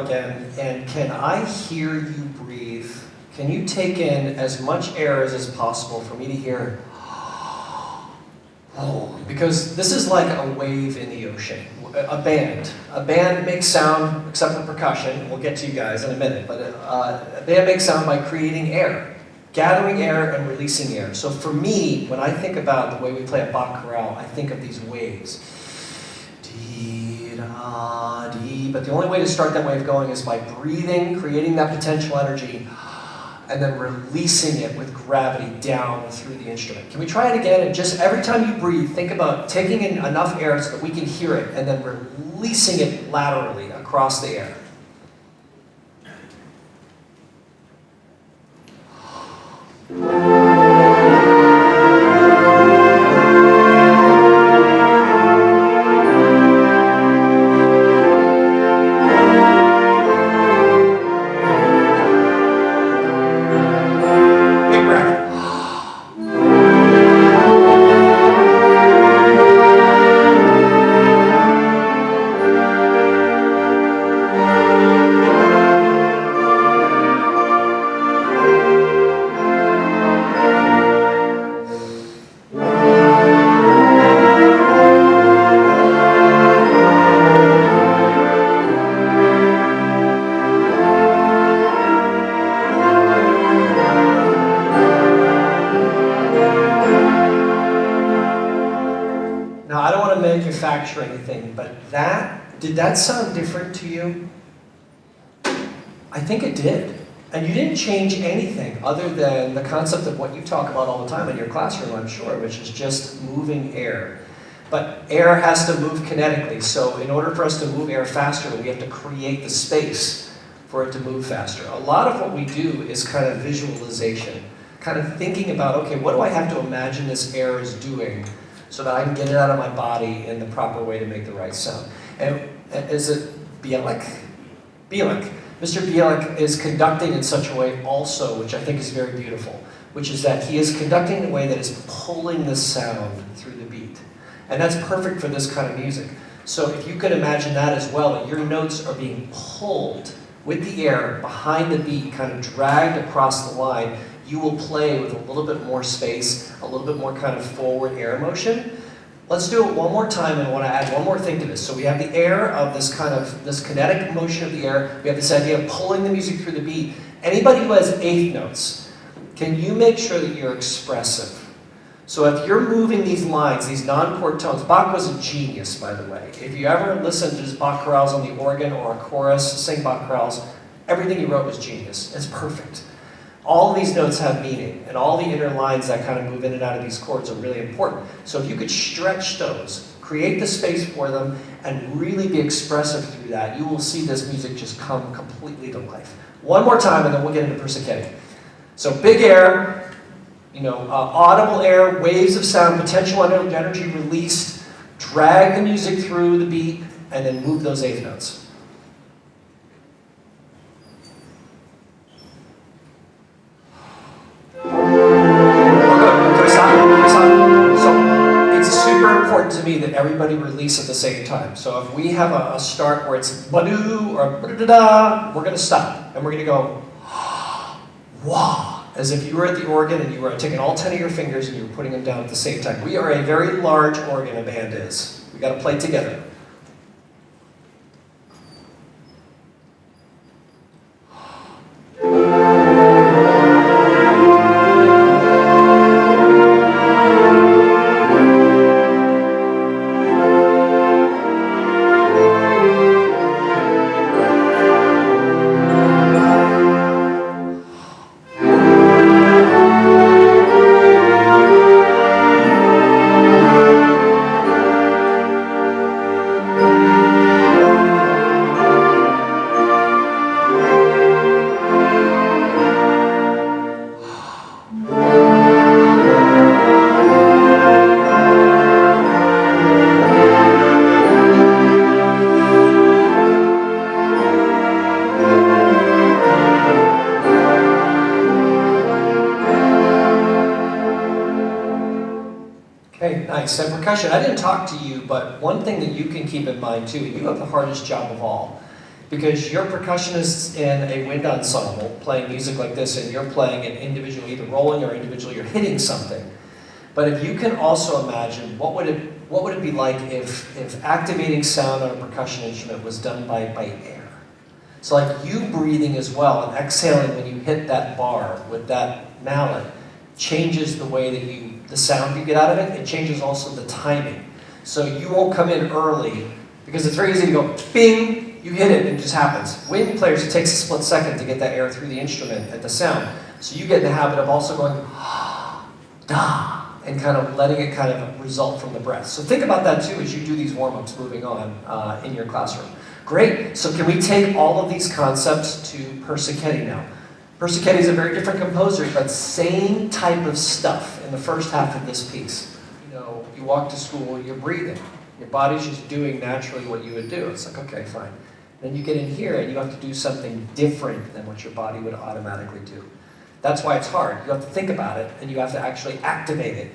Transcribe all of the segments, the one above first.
again, and can I hear you breathe? Can you take in as much air as is possible for me to hear? Oh, because this is like a wave in the ocean. A band makes sound, except for percussion. We'll get to you guys in a minute, but a band makes sound by creating air, gathering air and releasing air. So for me, when I think about the way we play a Bach chorale, I think of these waves. Dee, da, dee. But the only way to start that wave going is by breathing, creating that potential energy, and then releasing it with gravity down through the instrument. Can we try it again? And just every time you breathe, think about taking in enough air so that we can hear it, and then releasing it laterally across the air. Manufacture anything, but did that sound different to you? I think it did. And you didn't change anything other than the concept of what you talk about all the time in your classroom, I'm sure, which is just moving air. But air has to move kinetically, so in order for us to move air faster, we have to create the space for it to move faster. A lot of what we do is kind of visualization, kind of thinking about, okay, what do I have to imagine this air is doing so that I can get it out of my body in the proper way to make the right sound. And is it Bielik? Bielik. Mr. Bielik is conducting in such a way also, which I think is very beautiful, which is that he is conducting in a way that is pulling the sound through the beat. And that's perfect for this kind of music. So if you could imagine that as well, that your notes are being pulled with the air behind the beat, kind of dragged across the line, you will play with a little bit more space, a little bit more kind of forward air motion. Let's do it one more time, and I want to add one more thing to this. So we have the air of this kinetic motion of the air. We have this idea of pulling the music through the beat. Anybody who has eighth notes, can you make sure that you're expressive? So if you're moving these lines, these non-chord tones, Bach was a genius, by the way. If you ever listen to his Bach chorales on the organ or a chorus, sing Bach chorales, everything he wrote was genius. It's perfect. All of these notes have meaning, and all the inner lines that kind of move in and out of these chords are really important. So if you could stretch those, create the space for them, and really be expressive through that, you will see this music just come completely to life. One more time, and then we'll get into Persichetti. So big air, audible air, waves of sound, potential energy released, drag the music through the beat, and then move those eighth notes. To me that everybody release at the same time. So if we have a start where it's ba-doo or ba-da-da-da, we're going to stop and we're going to go wah, as if you were at the organ and you were taking all 10 of your fingers and you were putting them down at the same time. We are a very large organ, a band is. We got to play together. Nice. And percussion, I didn't talk to you, but one thing that you can keep in mind too, you have the hardest job of all. Because you're percussionists in a wind ensemble playing music like this, and you're playing an individual, either rolling or individual, you're hitting something. But if you can also imagine, what would it be like if activating sound on a percussion instrument was done by air? So like you breathing as well and exhaling when you hit that bar with that mallet changes the way that the sound you get out of it. It changes also the timing. So you won't come in early, because it's very easy to go, bing, you hit it and it just happens. Wind players, it takes a split second to get that air through the instrument at the sound. So you get in the habit of also going, da, and kind of letting it kind of result from the breath. So think about that too as you do these warm-ups moving on in your classroom. Great, so can we take all of these concepts to Persichetti now? Persichetti is a very different composer, but same type of stuff in the first half of this piece. You know, you walk to school, you're breathing. Your body's just doing naturally what you would do. It's like, okay, fine. Then you get in here and you have to do something different than what your body would automatically do. That's why it's hard. You have to think about it and you have to actually activate it.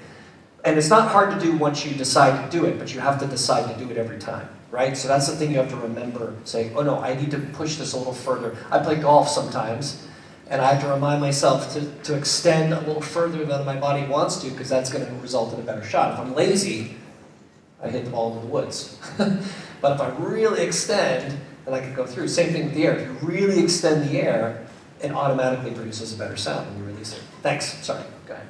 And it's not hard to do once you decide to do it, but you have to decide to do it every time, right? So that's the thing you have to remember, saying, oh no, I need to push this a little further. I play golf sometimes, and I have to remind myself to extend a little further than my body wants to, because that's going to result in a better shot. If I'm lazy, I hit the ball into the woods. But if I really extend, then I can go through. Same thing with the air. If you really extend the air, it automatically produces a better sound when you release it. Thanks. Sorry. Go ahead.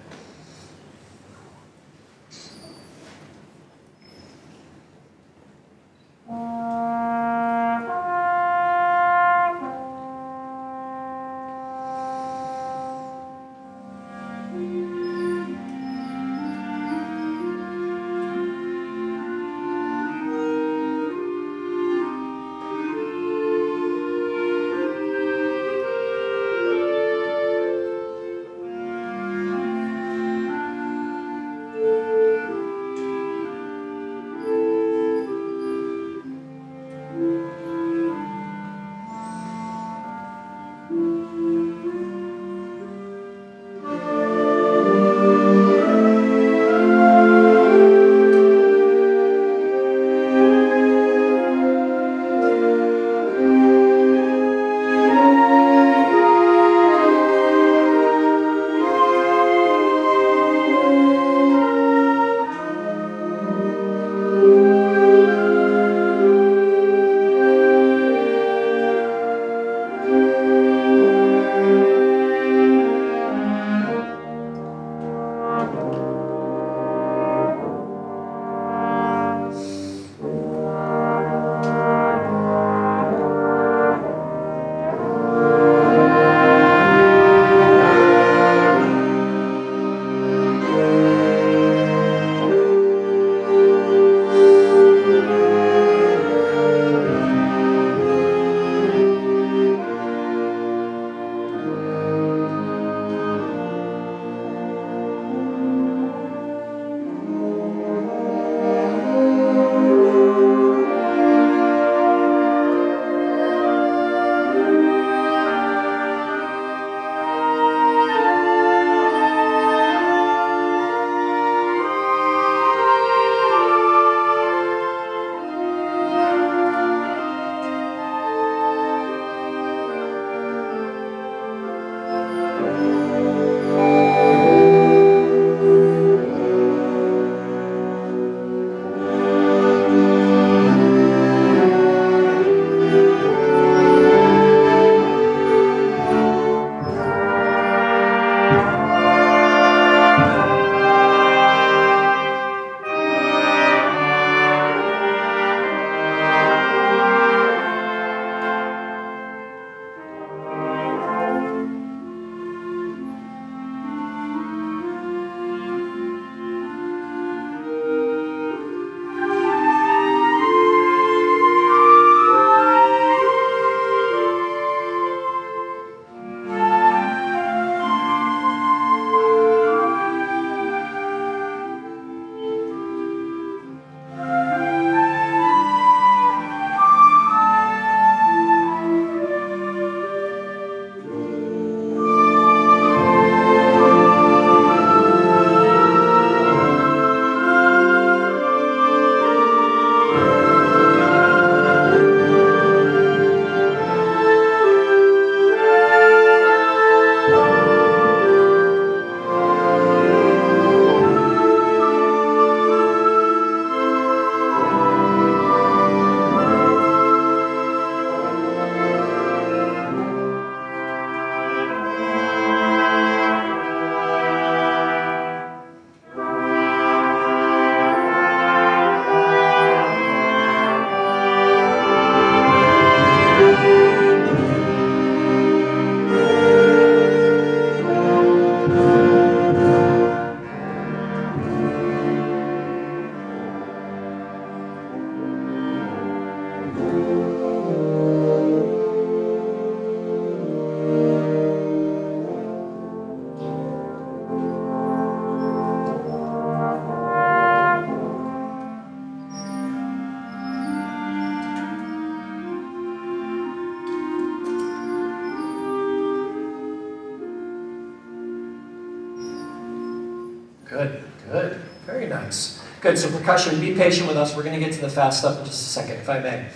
Good, good. Very nice. Good, so percussion, be patient with us. We're going to get to the fast stuff in just a second, if I may.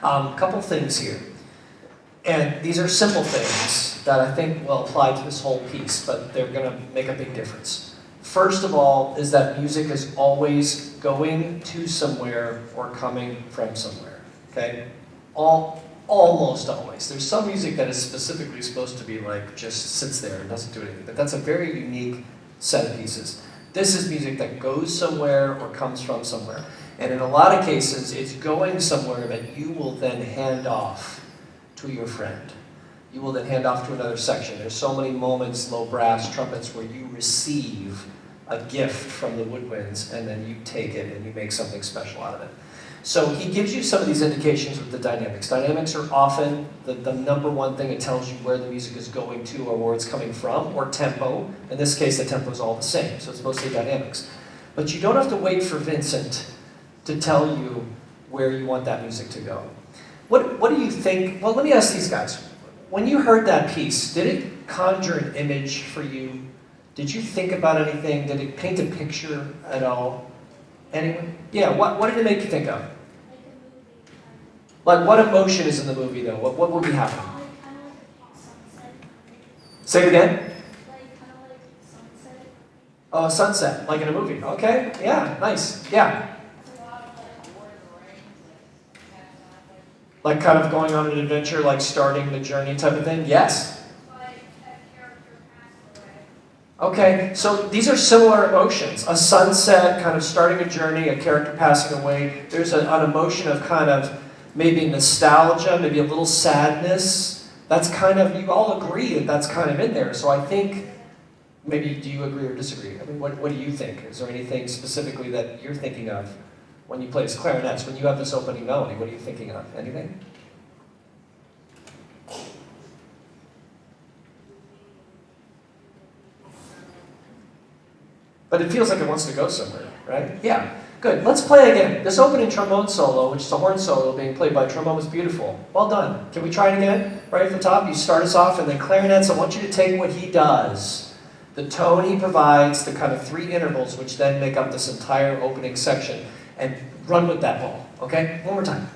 Couple things here. And these are simple things that I think will apply to this whole piece, but they're going to make a big difference. First of all is that music is always going to somewhere or coming from somewhere, okay? Almost always. There's some music that is specifically supposed to be like, just sits there and doesn't do anything, but that's a very unique set of pieces. This is music that goes somewhere or comes from somewhere. And in a lot of cases, it's going somewhere that you will then hand off to your friend. You will then hand off to another section. There's so many moments, low brass, trumpets, where you receive a gift from the woodwinds, and then you take it and you make something special out of it. So he gives you some of these indications with the dynamics. Dynamics are often the number one thing it tells you where the music is going to or where it's coming from, or tempo. In this case, the tempo is all the same, so it's mostly dynamics. But you don't have to wait for Vincent to tell you where you want that music to go. What do you think? Well, let me ask these guys. When you heard that piece, did it conjure an image for you? Did you think about anything? Did it paint a picture at all? Anyone? Yeah, what did it make you think of? Like, what emotion is in the movie, though? What would be happening? Say it again? Oh, a sunset, like in a movie. Okay, yeah, nice. Yeah. Like kind of going on an adventure, like starting the journey type of thing? Yes? Okay, so these are similar emotions. A sunset, kind of starting a journey, a character passing away. There's an emotion of kind of maybe nostalgia, maybe a little sadness. That's kind of, you all agree that that's kind of in there. So I think, maybe do you agree or disagree? I mean, what do you think? Is there anything specifically that you're thinking of when you play this clarinets, when you have this opening melody? What are you thinking of? Anything? But it feels like it wants to go somewhere, right? Yeah, good. Let's play again. This opening trombone solo, which is a horn solo being played by trombone, was beautiful. Well done. Can we try it again? Right at the top, you start us off, and then clarinets, I want you to take what he does, the tone he provides, the kind of three intervals, which then make up this entire opening section, and run with that ball, okay? One more time.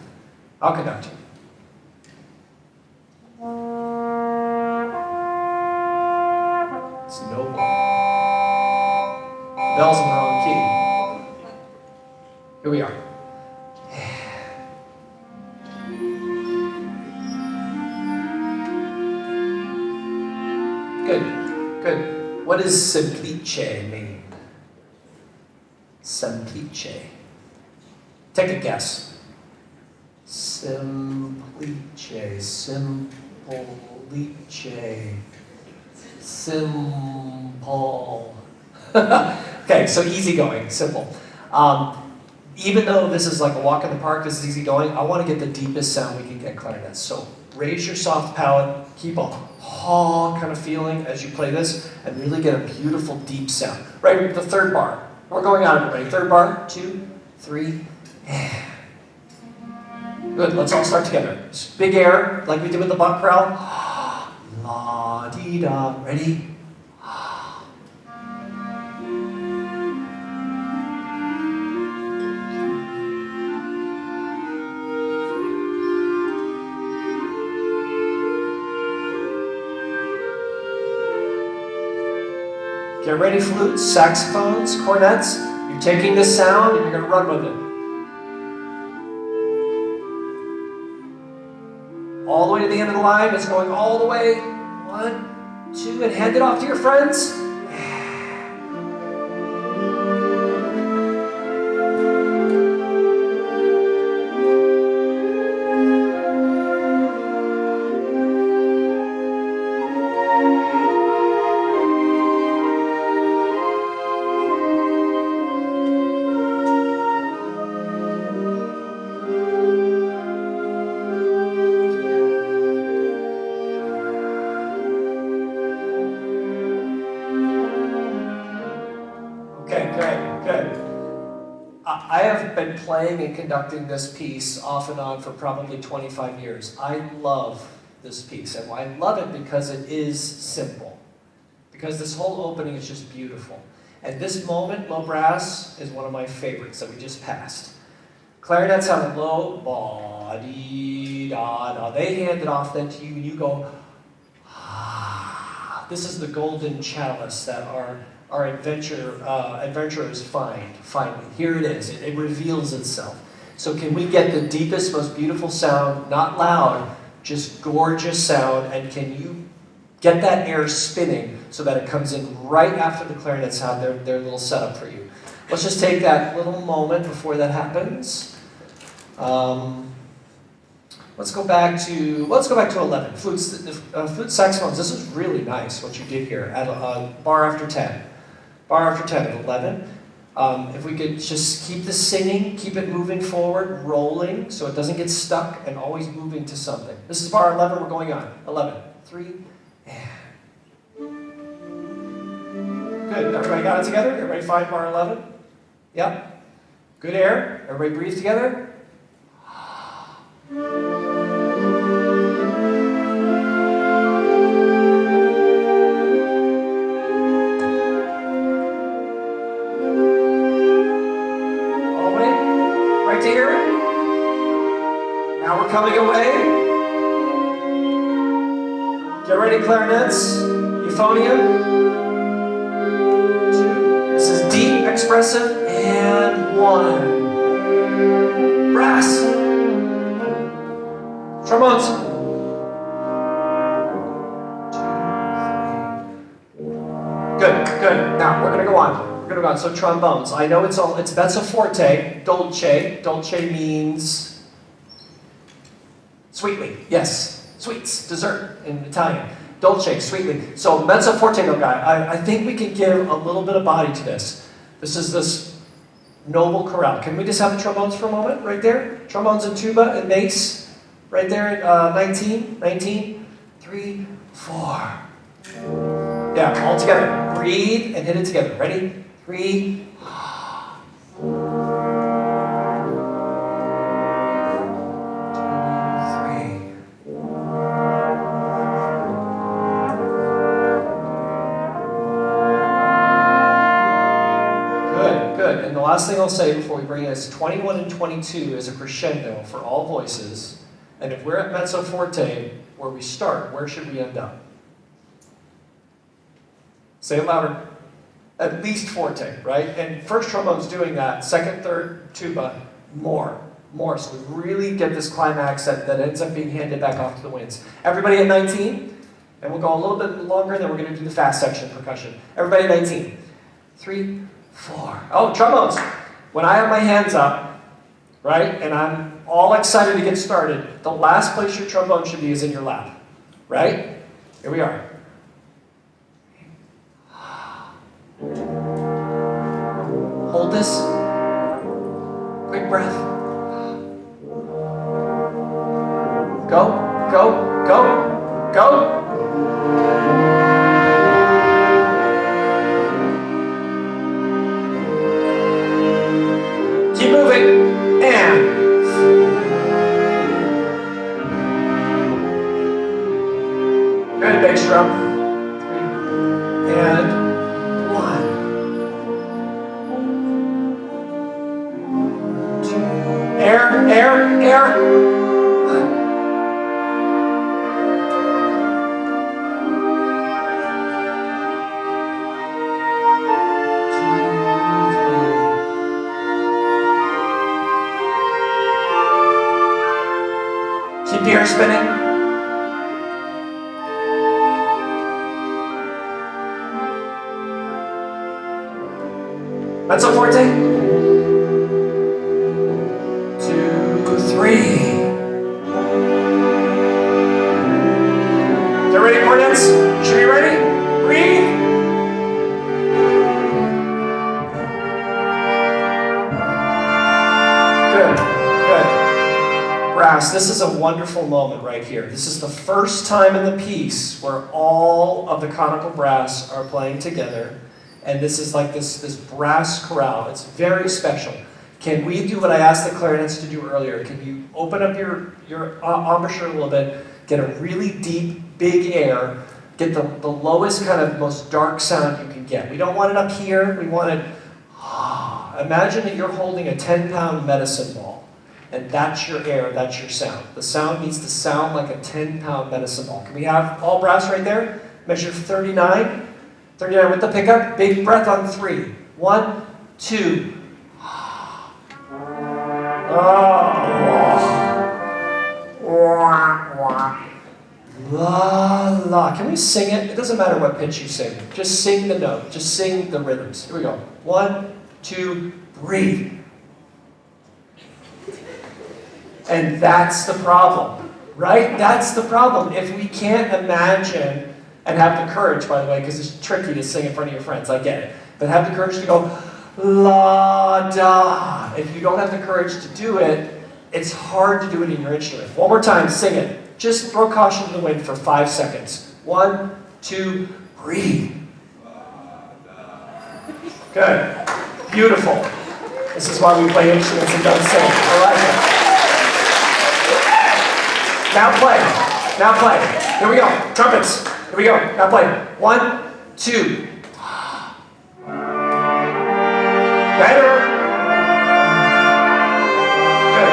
I'll conduct you. It's no ball. Bells in the wrong key. Here we are. Good, good. What does semplice mean? Semplice. Take a guess. Semplice, simple. Okay, so easygoing, simple. Even though this is like a walk in the park, this is easygoing, I want to get the deepest sound we can get clarinets. So raise your soft palate, keep a ha kind of feeling as you play this, and really get a beautiful deep sound. Right, the third bar. We're going on it, ready? Third bar, 2, 3, Good, let's all start together. Just big air, like we did with the buck crowd. La-dee-da, ready? Get ready, flutes, saxophones, cornets. You're taking this sound and you're going to run with it. All the way to the end of the line. It's going all the way. 1, 2, and hand it off to your friends. I have been playing and conducting this piece off and on for probably 25 years. I love this piece, and I love it because it is simple. Because this whole opening is just beautiful. And this moment, low brass, is one of my favorites that we just passed. Clarinets have a low, ba-dee-da-da. They hand it off then to you, and you go, ah. This is the golden chalice that our adventurers find. Finally, here it is. It reveals itself. So can we get the deepest, most beautiful sound, not loud, just gorgeous sound, and can you get that air spinning so that it comes in right after the clarinets have their little setup for you. Let's just take that little moment before that happens. Let's go back to 11. Flute saxophones. This is really nice what you did here at bar after 10. Bar after 10 at 11. If we could just keep the singing, keep it moving forward, rolling, so it doesn't get stuck, and always moving to something. This is bar 11. We're going on. 11, 3, and. Good. Everybody got it together? Everybody find bar 11? Yep. Good air. Everybody breathe together. All the way. Right to here. Now we're coming away. Get ready, clarinets. Euphonium. This is deep, expressive, and 1. Brass. Trombones. 2, 3. Good. Now we're gonna go on. So trombones. I know it's mezzo forte, dolce. Dolce means sweetly. Yes, sweets, dessert in Italian. Dolce, sweetly. So mezzo forte, no guy. I think we can give a little bit of body to this. This is this noble chorale. Can we just have the trombones for a moment, right there? Trombones and tuba and bass, right there at 19, 3, 4. Yeah, all together. Breathe and hit it together. Ready? 3. And the last thing I'll say before we bring it is 21 and 22 is a crescendo for all voices. And if we're at mezzo forte, where we start, where should we end up? Say it louder. At least forte, right? And first trombone's doing that. Second, third, tuba, more. So we really get this climax that ends up being handed back off to the winds. Everybody at 19? And we'll go a little bit longer, then we're going to do the fast section percussion. Everybody at 19. 3, 4. Oh, trombones. When I have my hands up, right, and I'm all excited to get started, the last place your trombone should be is in your lap, right? Here we are. Hold this. Quick breath. Go. Keep moving, and good bass drum. 3, and 1, 2, air. Keep the air spinning. Mezzo forte. 2, 3. Get ready, cornets. Should we be ready? Breathe. Good. Brass, this is a wonderful moment right here. This is the first time in the piece where all of the conical brass are playing together. And this is like this brass chorale. It's very special. Can we do what I asked the clarinets to do earlier? Can you open up your embouchure a little bit, get a really deep, big air, Get the lowest kind of most dark sound you can get. We don't want it up here. We want it, imagine that you're holding a 10-pound medicine ball. And that's your air, that's your sound. The sound needs to sound like a 10-pound medicine ball. Can we have all brass right there? Measure 39. 39 with the pickup. Big breath on 3. 1, 2. La la. Can we sing it? It doesn't matter what pitch you sing. Just sing the note. Just sing the rhythms. Here we go. 1, 2, breathe. And that's the problem, right? That's the problem. If we can't imagine and have the courage, by the way, because it's tricky to sing in front of your friends, I get it. But have the courage to go, la da. If you don't have the courage to do it, it's hard to do it in your instrument. One more time, sing it. Just throw caution to the wind for 5 seconds. 1, 2, breathe. Good. Beautiful. This is why we play instruments and don't sing. I like it. Now play. Now play. Here we go. Trumpets. Here we go. Now play. 1, 2. Better. Good.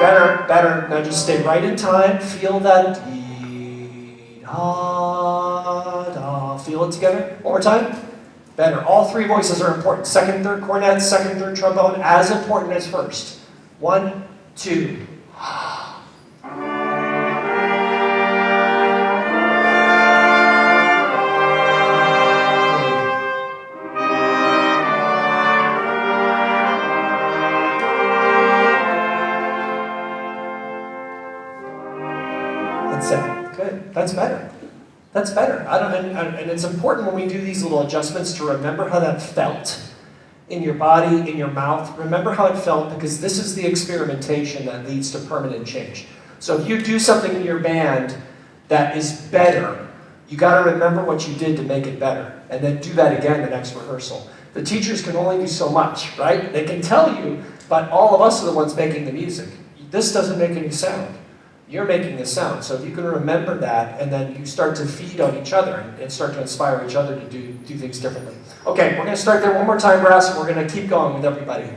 Better. Better. Now just stay right in time. Feel that. Dee, da, da. Feel it together. One more time. Better. All 3 voices are important. Second, third cornet, second, third trombone, as important as first. 1, 2. That's it. Good. That's better. That's better. And it's important when we do these little adjustments to remember how that felt in your body, in your mouth. Remember how it felt, because this is the experimentation that leads to permanent change. So if you do something in your band that is better, you got to remember what you did to make it better, and then do that again the next rehearsal. The teachers can only do so much, right? They can tell you, but all of us are the ones making the music. This doesn't make any sound. You're making the sound. So if you can remember that, and then you start to feed on each other and start to inspire each other to do things differently. Okay, we're going to start there one more time, brass, and we're going to keep going with everybody.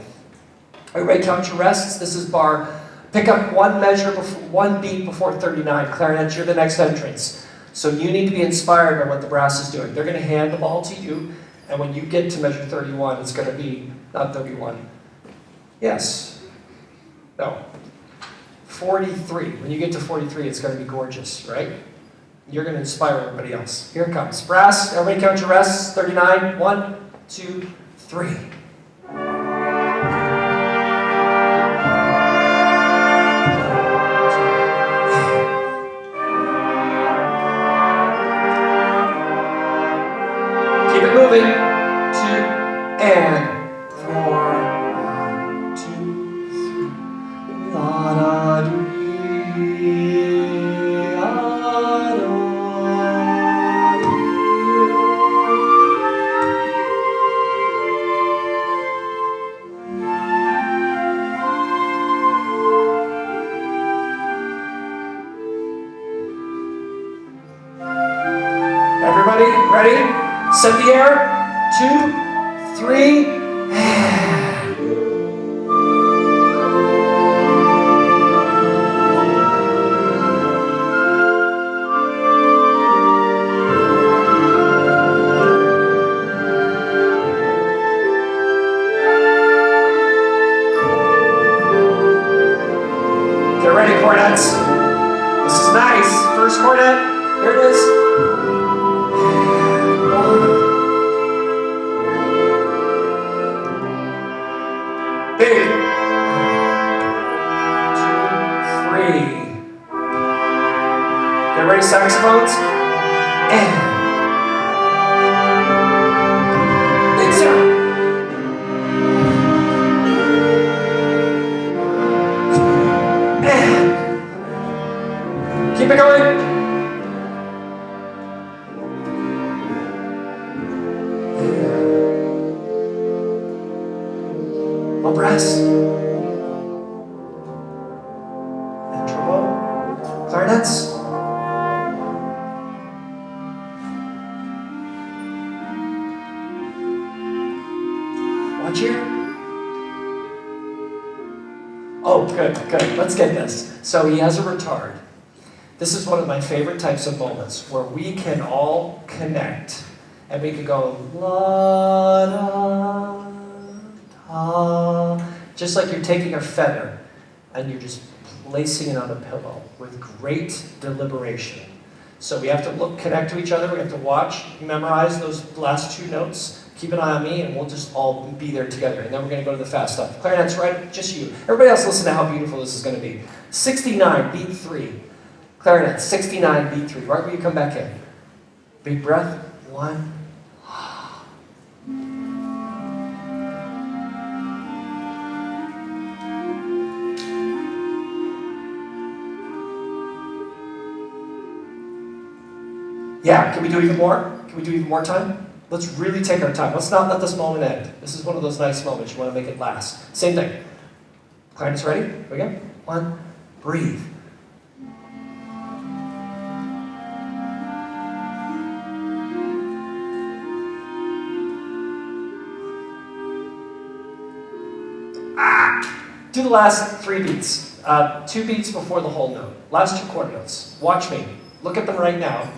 Everybody count your rests. This is bar. Pick up 1 measure, before, 1 beat before 39. Clarinets, you're the next entrance. So you need to be inspired by what the brass is doing. They're going to hand the ball to you, and when you get to measure 31, it's going to be, not 31. Yes. No. 43. When you get to 43, it's going to be gorgeous, right? You're going to inspire everybody else. Here it comes. Brass, everybody count your rests. 39. 1, 2, 3. Keep it moving. 2, and 4. 1, 2, 3. La, da, do. Everybody, ready? Set the air. 2, 3. Get ready, cornets. This is nice. First cornet. Here it is. Big. 2, 3. Get ready, saxophones. And big sound. And keep it going. More brass. And trombone. Clarinets. Watch here. Oh, good, good. Let's get this. So he has a retard. This is one of my favorite types of moments where we can all connect and we can go la da da, just like you're taking a feather and you're just placing it on a pillow with great deliberation. So we have to connect to each other. We have to watch, memorize those last two notes. Keep an eye on me, and we'll just all be there together. And then we're going to go to the fast stuff. Clarinet's right, just you. Everybody else, listen to how beautiful this is going to be. 69, beat 3. Clarinet, 69, beat 3. Right when you come back in. Big breath. 1. Yeah, can we do even more? Can we do even more time? Let's really take our time. Let's not let this moment end. This is one of those nice moments. You want to make it last. Same thing. Clarinet's ready? Here we go. 1. Breathe. Do the last 3 beats. 2 beats before the whole note. Last 2 quarter notes. Watch me. Look at them right now.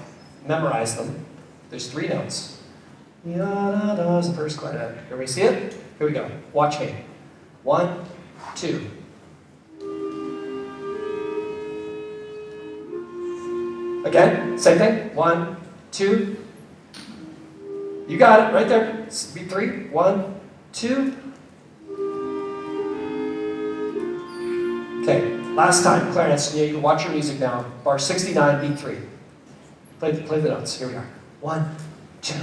Memorize them. There's 3 notes. Da is the first clarinet. Here we see it? Here we go. Watch me. 1, 2. Again, same thing. 1, 2. You got it right there. Beat 3. 1, 2. Okay, last time, clarinets. Yeah, you can watch your music now. Bar 69, beat 3. Play the notes. Here we are. 1, 2.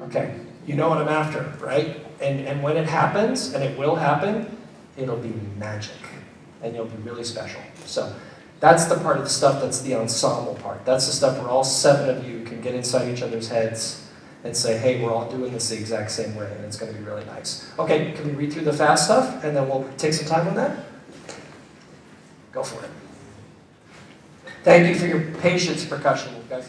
Okay, you know what I'm after, right? And when it happens, and it will happen, it'll be magic. And you'll be really special. So that's the part of the stuff that's the ensemble part. That's the stuff where all 7 of you can get inside each other's heads and say, hey, we're all doing this the exact same way, and it's going to be really nice. Okay, can we read through the fast stuff, and then we'll take some time on that? Go for it. Thank you for your patience, percussion, guys.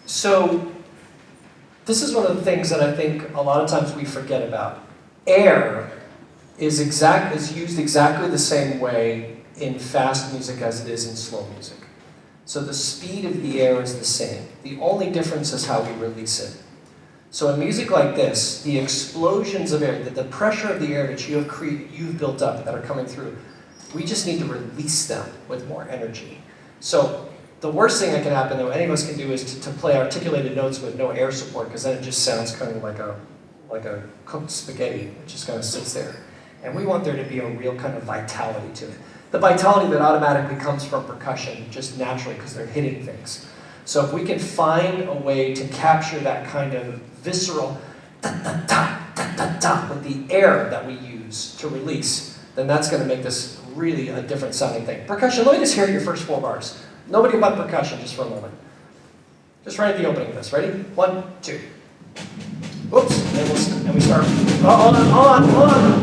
So this is one of the things that I think a lot of times we forget about. Air is used exactly the same way in fast music as it is in slow music. So the speed of the air is the same. The only difference is how we release it. So in music like this, the explosions of air, the pressure of the air that you've built up that are coming through, we just need to release them with more energy. So the worst thing that can happen, though, any of us can do is to play articulated notes with no air support, because then it just sounds kind of like a cooked spaghetti. It just kind of sits there. And we want there to be a real kind of vitality to it. The vitality that automatically comes from percussion, just naturally, because they're hitting things. So if we can find a way to capture that kind of visceral da-da-da, with the air that we use to release, then that's going to make this really a different sounding thing. Percussion, let me just hear your first 4 bars. Nobody but percussion, just for a moment. Just right at the opening of this. Ready? 1, 2. Oops. And we start. Oh, hold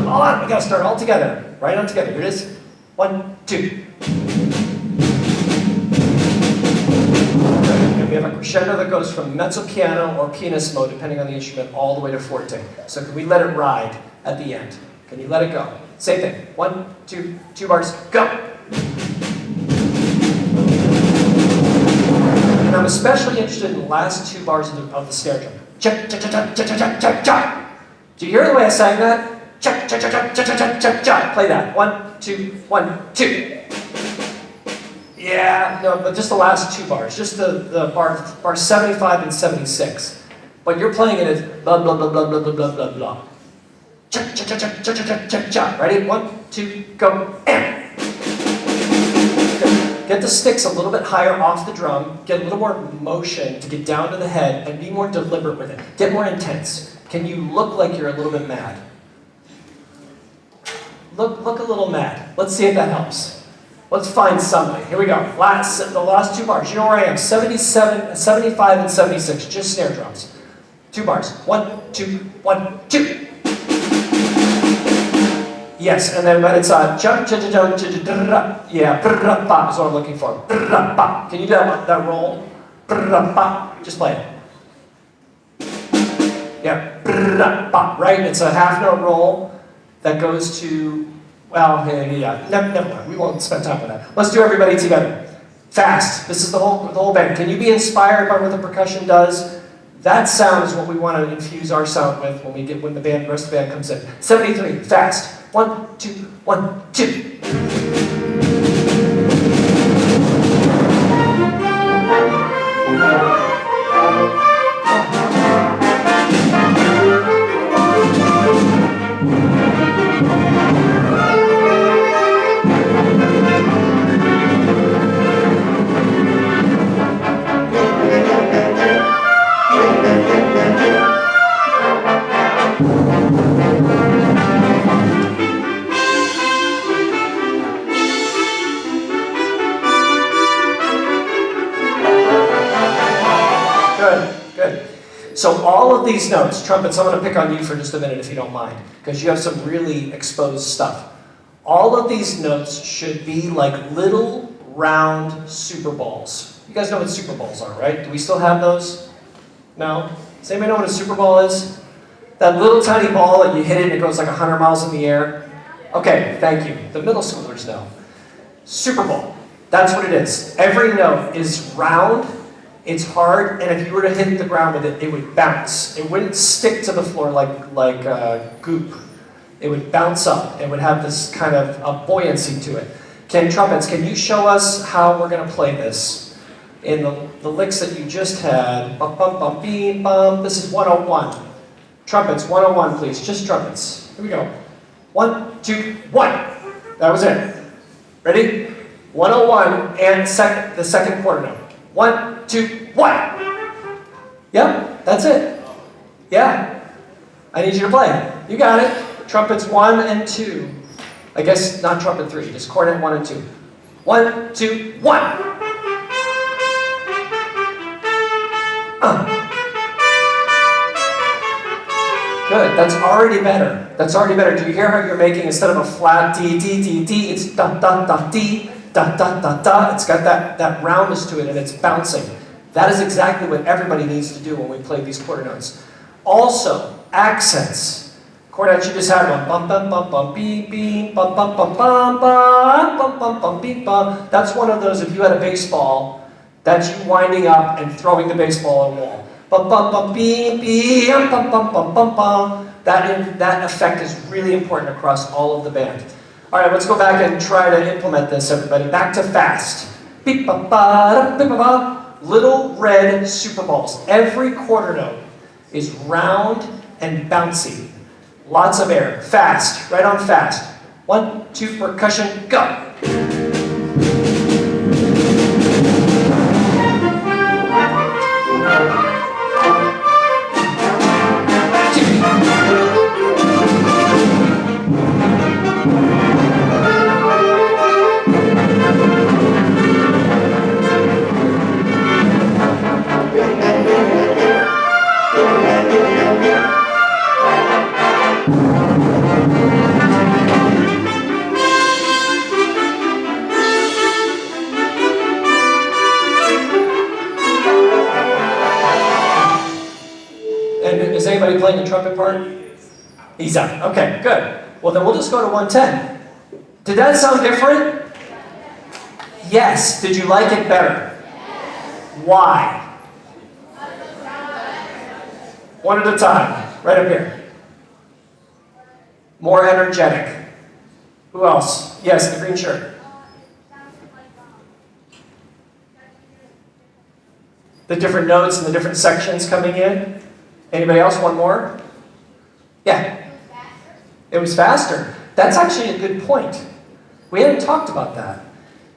on. We got to start all together. Right on together. Here it is. 1, 2. And we have a crescendo that goes from mezzo piano or pianissimo, depending on the instrument, all the way to forte. So can we let it ride at the end? Can you let it go? Same thing. 1, 2, 2 bars. Go. And I'm especially interested in the last 2 bars of the snare drum. Cha cha cha cha cha cha cha cha. Do you hear the way I sang that? Cha cha cha cha cha cha cha cha cha. Play that. 1, 2, 1, 2. Yeah, no, but just the last 2 bars. Just the bar 75 and 76. But you're playing it as blah blah blah blah blah blah blah blah blah. Cha cha cha cha cha cha cha cha cha. Ready? 1, 2, go, and. Get the sticks a little bit higher off the drum. Get a little more motion to get down to the head and be more deliberate with it. Get more intense. Can you look like you're a little bit mad? Look a little mad. Let's see if that helps. Let's find somebody. Here we go. The last 2 bars. You know where I am. 77, 75, and 76. Just snare drums. 2 bars. 1, 2, 1, 2. Yes, and then when it's yeah, ba is what I'm looking for. Ba. Can you do that roll? Ba. Just play it. Yeah, ba, right? It's a half note roll that goes to, well, yeah, never mind. We won't spend time on that. Let's do everybody together. Fast. This is the whole band. Can you be inspired by what the percussion does? That sound is what we want to infuse our sound with when the rest of the band comes in. 73. Fast. 1, 2, 1, 2. So all of these notes, trumpets, I'm going to pick on you for just a minute if you don't mind, because you have some really exposed stuff. All of these notes should be like little round Super Balls. You guys know what Super Balls are, right? Do we still have those? No? Does anybody know what a Super Ball is? That little tiny ball that you hit it and it goes like 100 miles in the air? Okay, thank you. The middle schoolers know. Super Bowl. That's what it is. Every note is round. It's hard, and if you were to hit the ground with it, it would bounce. It wouldn't stick to the floor like goop. It would bounce up. It would have this kind of a buoyancy to it. Trumpets, can you show us how we're going to play this? In the licks that you just had, bum, bum, bum, beam, bum, this is 101. Trumpets, 101, please. Just trumpets. Here we go. 1, 2, 1. That was it. Ready? 101, and the second quarter note. 1, 2, 1. Yep, that's it. Yeah. I need you to play. You got it. Trumpets 1 and 2. I guess not trumpet 3, just cornet 1 and 2. 1, 2, 1. Good. That's already better. That's already better. Do you hear how you're making, instead of a flat D, D, D, D, it's da, da, da, D, da, da, da, da. It's got that roundness to it, and it's bouncing. That is exactly what everybody needs to do when we play these quarter notes. Also, accents. Cornet, you just had one. Bum, bum, bum, bum, beep, beep, bum, bum, bum, bum, bum, bum, bum, bum, beep, bum. That's one of those, if you had a baseball, that's you winding up and throwing the baseball at a wall. Bum, bum, bum, beep, beep, bum, bum, bum, bum, bum. That effect is really important across all of the band. All right, let's go back and try to implement this, everybody. Back to fast. Beep, ba, ba, beep, ba, ba. Little red Super Balls. Every quarter note is round and bouncy. Lots of air. Fast. Right on fast. 1, 2, percussion, go. Is anybody playing the trumpet part? He's out. Okay, good. Well, then we'll just go to 110. Did that sound different? Yes. Did you like it better? Why? One at a time. Right up here. More energetic. Who else? Yes, the green shirt. The different notes and the different sections coming in. Anybody else? One more? Yeah. It was faster. That's actually a good point. We haven't talked about that.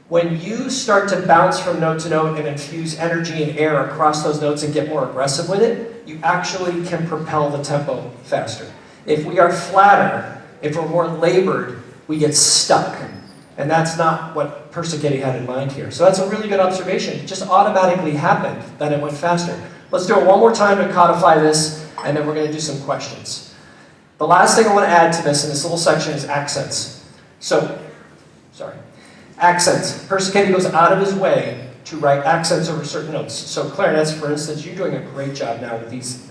When you start to bounce from note to note and infuse energy and air across those notes and get more aggressive with it, you actually can propel the tempo faster. If we are flatter, if we're more labored, we get stuck. And that's not what Persichetti had in mind here. So that's a really good observation. It just automatically happened that it went faster. Let's do it one more time to codify this, and then we're going to do some questions. The last thing I want to add to this in this little section is accents. Accents. Persichetti goes out of his way to write accents over certain notes. So clarinets, for instance, you're doing a great job now with these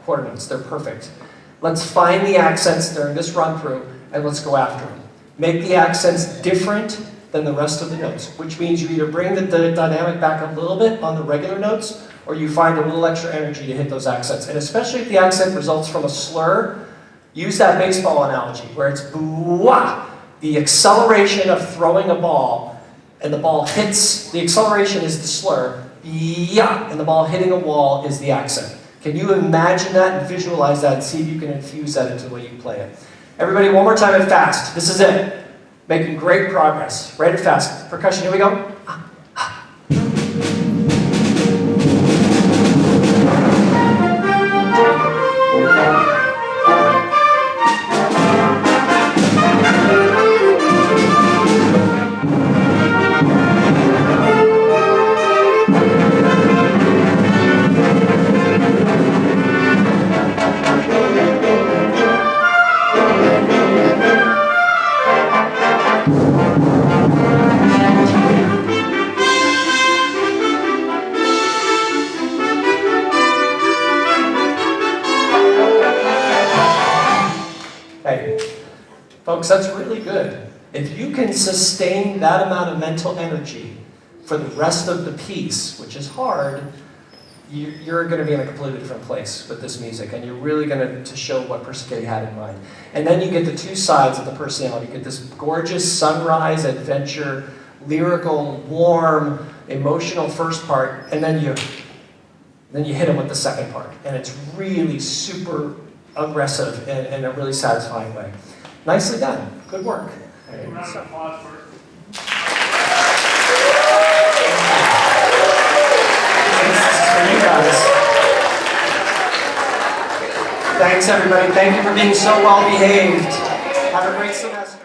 quarter notes. They're perfect. Let's find the accents during this run through, and let's go after them. Make the accents different than the rest of the notes, which means you either bring the dynamic back a little bit on the regular notes, or you find a little extra energy to hit those accents. And especially if the accent results from a slur, use that baseball analogy, where it's boo-wah. The acceleration of throwing a ball, and the ball hits, the acceleration is the slur, yeah, and the ball hitting a wall is the accent. Can you imagine that and visualize that and see if you can infuse that into the way you play it? Everybody, one more time and fast. This is it. Making great progress. Right and fast. Percussion, here we go. Folks, that's really good. If you can sustain that amount of mental energy for the rest of the piece, which is hard, you're going to be in a completely different place with this music, and you're really going to show what Persichetti had in mind. And then you get the two sides of the personality. You get this gorgeous sunrise, adventure, lyrical, warm, emotional first part, and then you hit him with the second part. And it's really super aggressive in a really satisfying way. Nicely done. Good work. Round of applause for you guys. Thanks, everybody. Thank you for being so well behaved. Have a great semester.